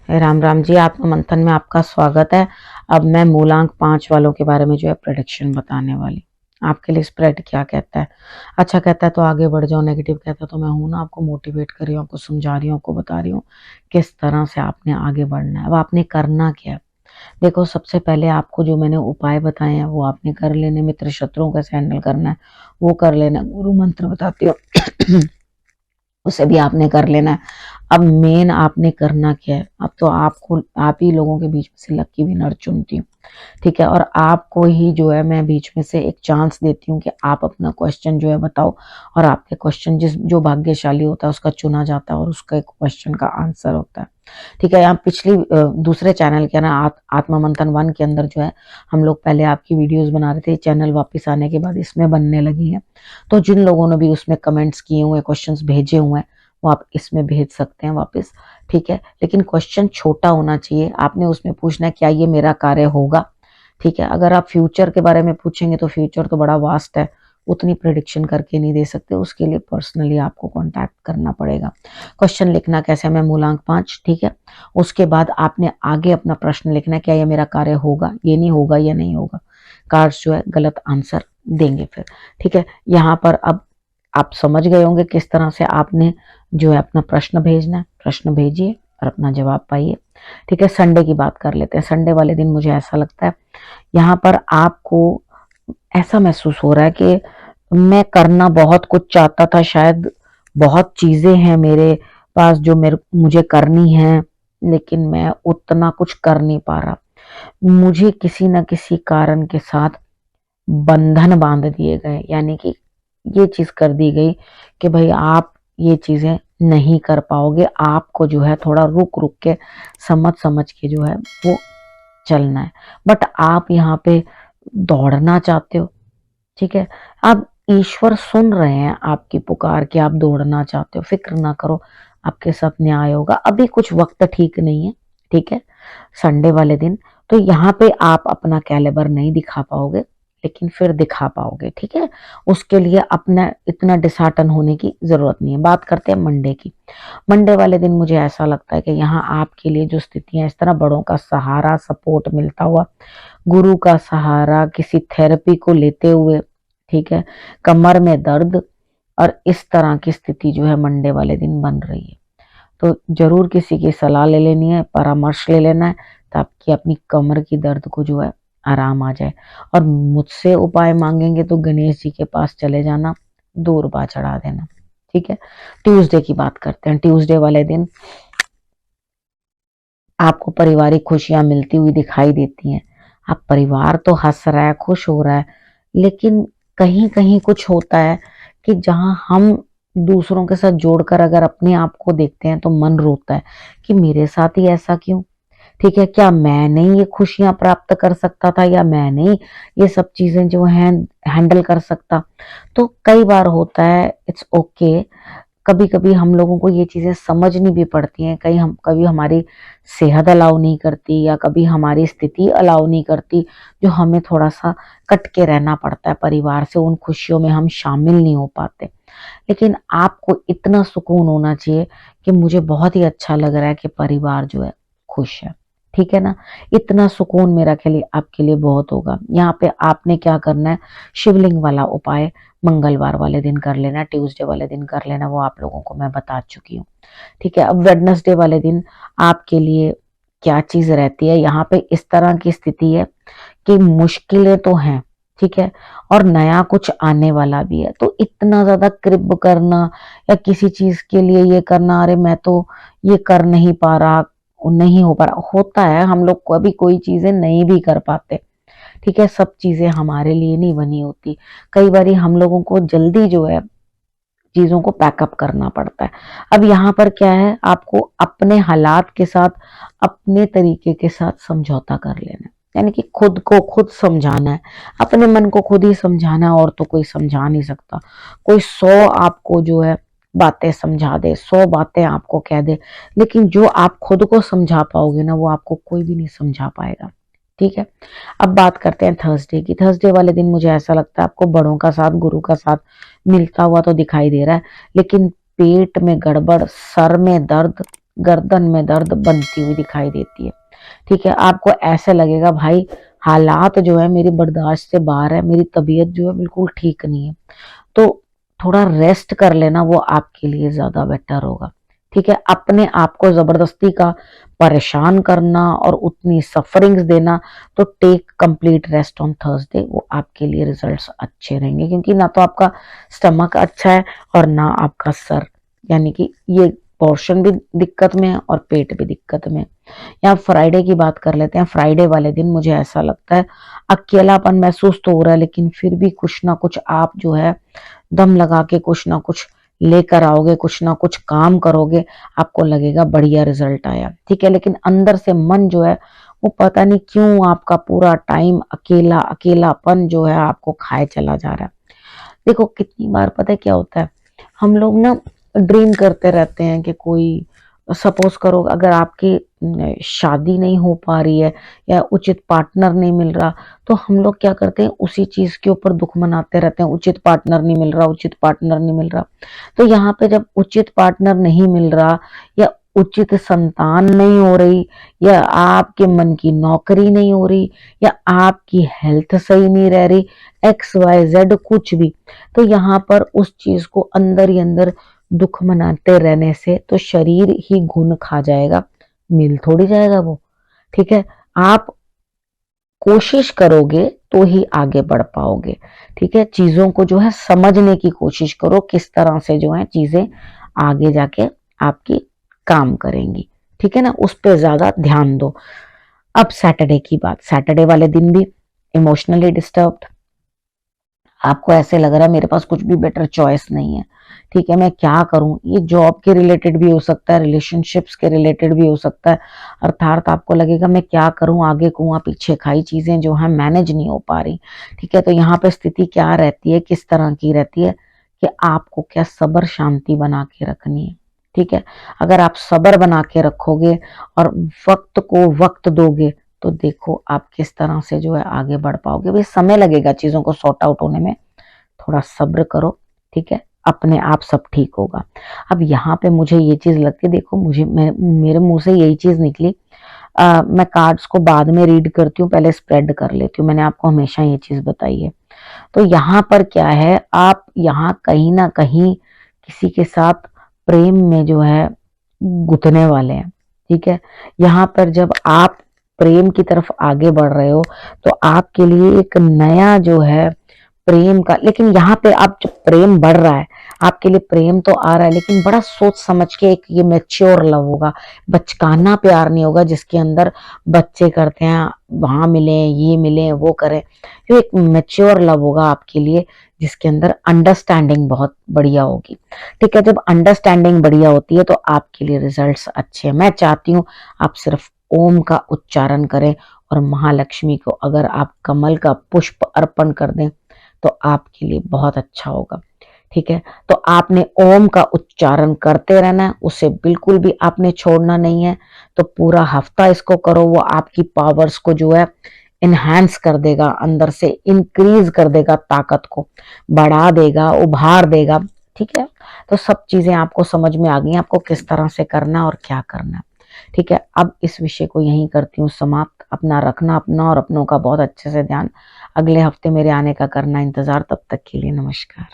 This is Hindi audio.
राम राम जी। आत्म मंथन में आपका स्वागत है। अब मैं मूलांक 5 वालों के बारे में जो है प्रेडिक्शन बताने वाली। आपके लिए स्प्रेड क्या कहता है? अच्छा कहता है तो आगे बढ़ जाओ, नेगेटिव कहता है तो मैं हूं ना, आपको मोटिवेट कर रही हूँ, आपको समझा रही हूँ, आपको बता रही हूँ किस तरह से आपने आगे बढ़ना है। अब आपने करना क्या है? देखो, सबसे पहले आपको जो मैंने उपाय बताए हैं वो आपने कर लेने। मित्र शत्रुओं कैसे हैंडल करना है वो कर लेना। गुरु मंत्र बताती हूँ उसे भी आपने कर लेना है। अब मेन आपने करना क्या है? अब तो आपको, आप ही लोगों के बीच में से लकी विनर चुनती हूँ, ठीक है? और आपको ही जो है मैं बीच में से एक चांस देती हूँ कि आप अपना क्वेश्चन जो है बताओ, और आपके क्वेश्चन जिस जो भाग्यशाली होता है उसका चुना जाता है और उसका एक क्वेश्चन का आंसर होता है, ठीक है? यहाँ पिछली दूसरे चैनल के ना आत्मा मंथन 1 के अंदर जो है हम लोग पहले आपकी वीडियोस बना रहे थे। चैनल वापस आने के बाद इसमें बनने लगी है, तो जिन लोगों ने भी उसमें कमेंट्स किए हुए, क्वेश्चंस भेजे हुए हैं, वो आप इसमें भेज सकते हैं वापस, ठीक है? लेकिन क्वेश्चन छोटा होना चाहिए। आपने उसमें पूछना है क्या ये मेरा कार्य होगा, ठीक है? अगर आप फ्यूचर के बारे में पूछेंगे तो फ्यूचर तो बड़ा वास्ट है, उतनी प्रिडिक्शन करके नहीं दे सकते। उसके लिए पर्सनली आपको कांटेक्ट करना पड़ेगा। क्वेश्चन लिखना कैसे? मैं मूलांक 5, ठीक है? उसके बाद आपने आगे अपना प्रश्न लिखना है, क्या ये मेरा कार्य होगा, ये नहीं होगा, या नहीं होगा। कार्ड्स जो है गलत आंसर देंगे फिर, ठीक है? यहाँ पर अब आप समझ गए होंगे किस तरह से आपने जो है अपना प्रश्न भेजना है। प्रश्न भेजिए और अपना जवाब पाइए, ठीक है? संडे की बात कर लेते हैं। संडे वाले दिन मुझे ऐसा लगता है यहाँ पर आपको ऐसा महसूस हो रहा है कि मैं करना बहुत कुछ चाहता था, शायद बहुत चीजें हैं मेरे पास जो मेरे मुझे करनी है, लेकिन मैं उतना कुछ कर नहीं पा रहा। मुझे किसी न किसी कारण के साथ बंधन बांध दिए गए, यानी कि ये चीज कर दी गई कि भाई आप ये चीजें नहीं कर पाओगे। आपको जो है थोड़ा रुक रुक के, समझ समझ के जो है वो चलना है। बट आप यहाँ पे दौड़ना चाहते हो, ठीक है? आप, ईश्वर सुन रहे हैं आपकी पुकार कि आप दौड़ना चाहते हो। फिक्र ना करो, आपके साथ न्याय होगा। अभी कुछ वक्त ठीक नहीं है, ठीक है? संडे वाले दिन तो यहाँ पे आप अपना कैलिबर नहीं दिखा पाओगे, लेकिन फिर दिखा पाओगे, ठीक है? उसके लिए अपना इतना डिसहार्टन होने की जरूरत नहीं है। बात करते हैं मंडे की। मंडे वाले दिन मुझे ऐसा लगता है कि यहाँ आपके लिए जो स्थितियां, इस तरह बड़ों का सहारा, सपोर्ट मिलता हुआ, गुरु का सहारा, किसी थेरेपी को लेते हुए, ठीक है, कमर में दर्द, और इस तरह की स्थिति जो है मंडे वाले दिन बन रही है। तो जरूर किसी की सलाह ले लेनी है, परामर्श ले लेना है, ताकि अपनी कमर की दर्द को जो है आराम आ जाए। और मुझसे उपाय मांगेंगे तो गणेश जी के पास चले जाना, दूरबा चढ़ा देना, ठीक है? ट्यूसडे की बात करते हैं। ट्यूसडे वाले दिन आपको पारिवारिक खुशियां मिलती हुई दिखाई देती हैं। आप, परिवार तो हंस रहा है, खुश हो रहा है, लेकिन कहीं कहीं कुछ होता है कि जहां हम दूसरों के साथ जोड़कर अगर अपने आप को देखते हैं तो मन रोता है कि मेरे साथ ही ऐसा क्यों, ठीक है? क्या मैं नहीं ये खुशियां प्राप्त कर सकता था, या मैं नहीं ये सब चीजें जो हैं हैंडल कर सकता? तो कई बार होता है, इट्स ओके। कभी कभी हम लोगों को ये चीजें समझनी भी पड़ती हैं। कभी हमारी सेहत अलाउ नहीं करती, या कभी हमारी स्थिति अलाउ नहीं करती, जो हमें थोड़ा सा कट के रहना पड़ता है परिवार से। उन खुशियों में हम शामिल नहीं हो पाते। लेकिन आपको इतना सुकून होना चाहिए कि मुझे बहुत ही अच्छा लग रहा है कि परिवार जो है खुश है, ठीक है ना? इतना सुकून मेरा के लिए, आपके लिए बहुत होगा। यहाँ पे आपने क्या करना है, शिवलिंग वाला उपाय मंगलवार वाले दिन कर लेना, ट्यूसडे वाले दिन कर लेना, वो आप लोगों को मैं बता चुकी हूँ, ठीक है? अब वेडनेसडे वाले दिन आपके लिए क्या चीज रहती है? यहाँ पे इस तरह की स्थिति है कि मुश्किलें तो हैं, ठीक है, और नया कुछ आने वाला भी है। तो इतना ज्यादा कृप करना, या किसी चीज के लिए ये करना, अरे मैं तो ये कर नहीं पा रहा, नहीं हो पा रहा, होता है। हम लोग कभी कोई चीजें नहीं भी कर पाते, ठीक है? सब चीजें हमारे लिए नहीं बनी होती। कई बार हम लोगों को जल्दी जो है चीजों को पैकअप करना पड़ता है। अब यहाँ पर क्या है, आपको अपने हालात के साथ, अपने तरीके के साथ समझौता कर लेना है। यानी कि खुद को खुद समझाना है, अपने मन को खुद ही समझाना है, और तो कोई समझा नहीं सकता। कोई 100 आपको जो है बातें समझा दे, 100 बातें आपको कह दे, लेकिन जो आप खुद को समझा पाओगे ना, वो आपको कोई भी नहीं समझा पाएगा, ठीक है? अब बात करते हैं थर्सडे की। थर्सडे वाले दिन मुझे ऐसा लगता है आपको बड़ों का साथ, गुरु का साथ मिलता हुआ तो दिखाई दे रहा है, लेकिन पेट में गड़बड़, सर में दर्द, गर्दन में दर्द बनती हुई दिखाई देती है। ठीक है, आपको ऐसे लगेगा भाई हालात जो है मेरी बर्दाश्त से बाहर है, मेरी तबीयत जो है बिल्कुल ठीक नहीं है। तो थोड़ा रेस्ट कर लेना वो आपके लिए ज्यादा बेटर होगा। ठीक है, अपने आप को जबरदस्ती का परेशान करना और उतनी सफरिंग्स देना, तो take complete rest on Thursday, वो आपके लिए रिजल्ट्स अच्छे रहेंगे, क्योंकि ना तो आपका स्टमक अच्छा है और ना आपका सर, यानी कि ये पोर्शन भी दिक्कत में है और पेट भी दिक्कत में है। यहाँ फ्राइडे की बात कर लेते हैं। फ्राइडे वाले दिन मुझे ऐसा लगता है अकेलापन महसूस तो हो रहा है, लेकिन फिर भी कुछ ना कुछ आप जो है दम लगा के कुछ ना कुछ लेकर आओगे, कुछ ना कुछ काम करोगे, आपको लगेगा बढ़िया रिजल्ट आया। ठीक है, लेकिन अंदर से मन जो है वो पता नहीं क्यों आपका पूरा टाइम अकेलापन जो है आपको खाए चला जा रहा है। देखो कितनी बार पता है क्या होता है, हम लोग ना ड्रीम करते रहते हैं कि कोई, सपोज करो अगर आपकी शादी नहीं हो पा रही है या उचित पार्टनर नहीं मिल रहा, तो हम लोग क्या करते हैं उसी चीज के ऊपर दुख मनाते रहते हैं, उचित पार्टनर नहीं मिल रहा, उचित पार्टनर नहीं मिल रहा। तो यहाँ पे जब उचित पार्टनर नहीं मिल रहा या उचित संतान नहीं हो रही या आपके मन की नौकरी नहीं हो रही या आपकी हेल्थ सही नहीं रह रही, XYZ कुछ भी, तो यहाँ पर उस चीज को अंदर ही अंदर दुख मनाते रहने से तो शरीर ही घुन खा जाएगा, मिल थोड़ी जाएगा वो। ठीक है, आप कोशिश करोगे तो ही आगे बढ़ पाओगे। ठीक है, चीजों को जो है समझने की कोशिश करो, किस तरह से जो है चीजें आगे जाके आपकी काम करेंगी। ठीक है ना, उस पर ज्यादा ध्यान दो। अब सैटरडे की बात, सैटरडे वाले दिन भी इमोशनली डिस्टर्ब्ड, आपको ऐसे लग रहा है मेरे पास कुछ भी बेटर चॉइस नहीं है। ठीक है, मैं क्या करूं, ये जॉब के रिलेटेड भी हो सकता है, रिलेशनशिप्स के रिलेटेड भी हो सकता है। अर्थात आपको लगेगा मैं क्या करूं, आगे कुआं पीछे खाई, चीजें जो है मैनेज नहीं हो पा रही। ठीक है, तो यहाँ पे स्थिति क्या रहती है, किस तरह की रहती है कि आपको क्या सब्र शांति बना के रखनी है। ठीक है, अगर आप सब्र बना के रखोगे और वक्त को वक्त दोगे, तो देखो आप किस तरह से जो है आगे बढ़ पाओगे। भाई समय लगेगा चीजों को सॉर्ट आउट होने में, थोड़ा सब्र करो। ठीक है, अपने आप सब ठीक होगा। अब यहाँ पे मुझे ये चीज लगती है, देखो मेरे मुंह से यही चीज निकली। मैं कार्ड्स को बाद में रीड करती हूँ, पहले स्प्रेड कर लेती हूँ, मैंने आपको हमेशा ये चीज बताई है। तो यहाँ पर क्या है, आप यहाँ कहीं ना कहीं किसी के साथ प्रेम में जो है गुथने वाले हैं। ठीक है, यहाँ पर जब आप प्रेम की तरफ आगे बढ़ रहे हो, तो आपके लिए एक नया जो है प्रेम का, लेकिन यहाँ पे आप जो प्रेम बढ़ रहा है, आपके लिए प्रेम तो आ रहा है, लेकिन बड़ा सोच समझ के एक ये मैच्योर लव होगा, बचकाना प्यार नहीं होगा जिसके अंदर बच्चे करते हैं वहां मिले ये मिले वो करें। जो एक मैच्योर लव होगा आपके लिए, जिसके अंदर अंडरस्टैंडिंग बहुत बढ़िया होगी। ठीक है, जब अंडरस्टैंडिंग बढ़िया होती है तो आपके लिए रिजल्ट्स अच्छे हैं। मैं चाहती हूँ आप सिर्फ ओम का उच्चारण करें और महालक्ष्मी को अगर आप कमल का पुष्प अर्पण कर दें तो आपके लिए बहुत अच्छा होगा। ठीक है, तो आपने ओम का उच्चारण करते रहना है, उसे बिल्कुल भी आपने छोड़ना नहीं है। तो पूरा हफ्ता इसको करो, वो आपकी पावर्स को जो है इनहैंस कर देगा, अंदर से इंक्रीज कर देगा, ताकत को बढ़ा देगा, उभार देगा। ठीक है, तो सब चीजें आपको समझ में आ गई, आपको किस तरह से करना और क्या करना। ठीक है, अब इस विषय को यहीं करती हूँ समाप्त। अपना रखना अपना और अपनों का बहुत अच्छे से ध्यान। अगले हफ्ते मेरे आने का करना इंतजार, तब तक के लिए नमस्कार।